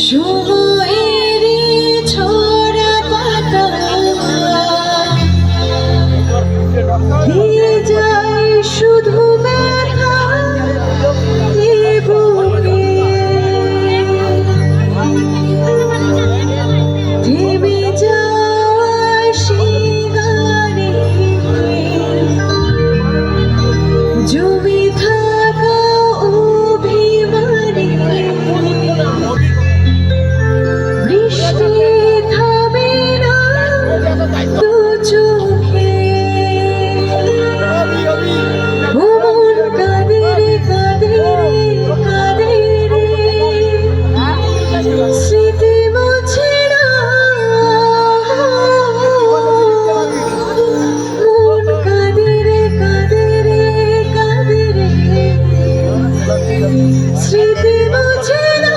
সময়েরই ছড়া পাতা দিয়ে যায় শুধু ব্যথা এ বুকে থেমে যায় সেই গানে জমে থাকা অভিমানে বৃষ্টি থামে না দু চোখে মন কাঁদে রে কাঁদে কাঁদে রে স্মৃতি মুছে না মন কাঁদে রে কাঁদে রে কাঁদে রে স্মৃতি মুছে না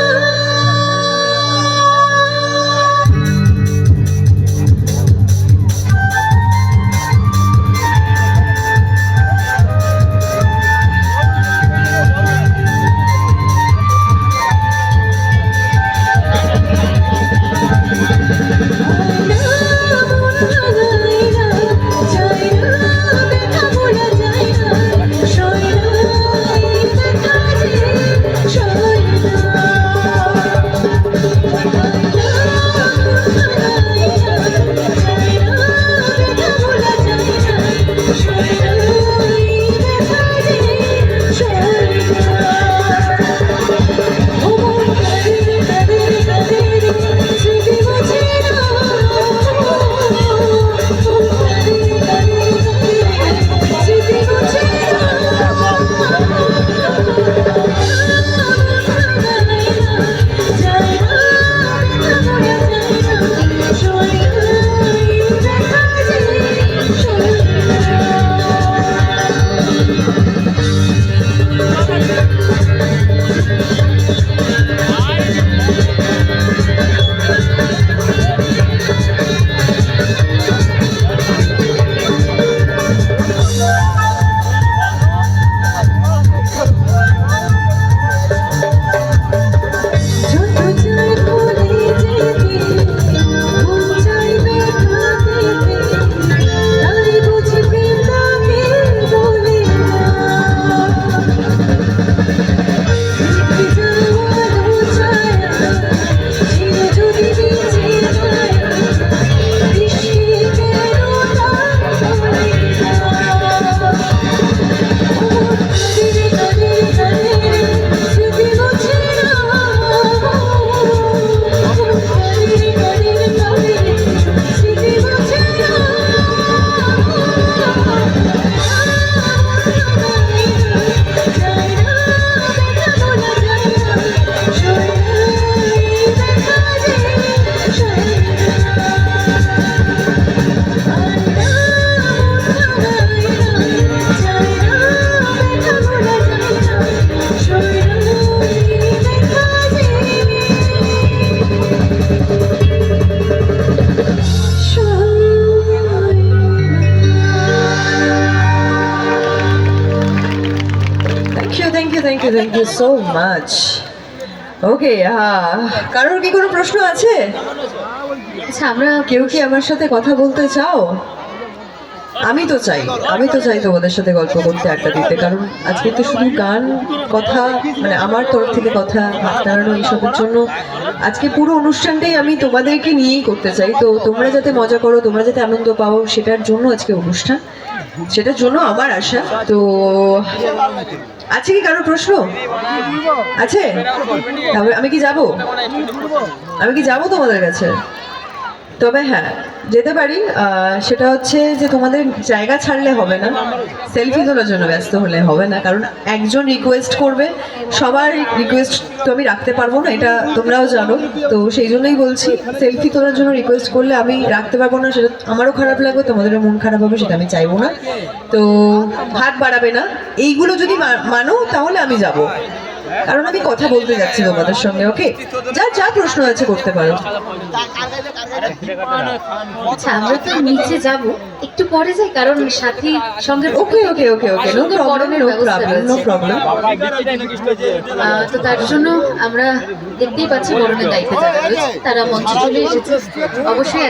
Thank you so much. Okay, কারোর কি কোনো প্রশ্ন আছে? আচ্ছা, আমরা কেউ কি আমার সাথে কথা বলতে চাও? আমি তো চাই তোমাদের সাথে গল্প করতে, আড্ডা দিতে, কারণ আজকে তো শুধু গান, কথা, মানে আমার তরফ থেকে কথা দাঁড়ানো এইসবের জন্য আজকে পুরো অনুষ্ঠানটাই আমি তোমাদেরকে নিয়েই করতে চাই। তো তোমরা যাতে মজা করো, তোমরা যাতে আনন্দ পাও, সেটার জন্য আজকে অনুষ্ঠান, সেটার জন্য আমার আশা। তো আছে কি কারোর প্রশ্ন আছে? আমি কি যাবো তোমাদের কাছে? তবে হ্যাঁ, যেতে পারি। সেটা হচ্ছে যে তোমাদের জায়গা ছাড়লে হবে না, সেলফি তোলার জন্য ব্যস্ত হলে হবে না, কারণ একজন রিকোয়েস্ট করবে, সবার রিকোয়েস্ট তো আমি রাখতে পারবো না, এটা তোমরাও জানো। তো সেই জন্যই বলছি, সেলফি তোলার জন্য রিকোয়েস্ট করলে আমি রাখতে পারবো না, সেটা আমারও খারাপ লাগবে, তোমাদেরও মন খারাপ হবে, সেটা আমি চাইবো না। তো হাত বাড়াবে না, এইগুলো যদি মানো তাহলে আমি যাব। কারণ আমি কথা বলতে যাচ্ছি তোমাদের সঙ্গে। ওকে, যার যা প্রশ্ন আছে করতে পারো। আচ্ছা, আমরা তো নিচে যাব, একটু পরে যাই, কারণ সাথী সঙ্গে okay okay okay okay, no problem no problem no problem. তো তার জন্য আমরা দেখতেই পাচ্ছি বরণের দায়িত্বে যারা রয়েছে তারা মঞ্চে চলে এসেছে। অবশ্যই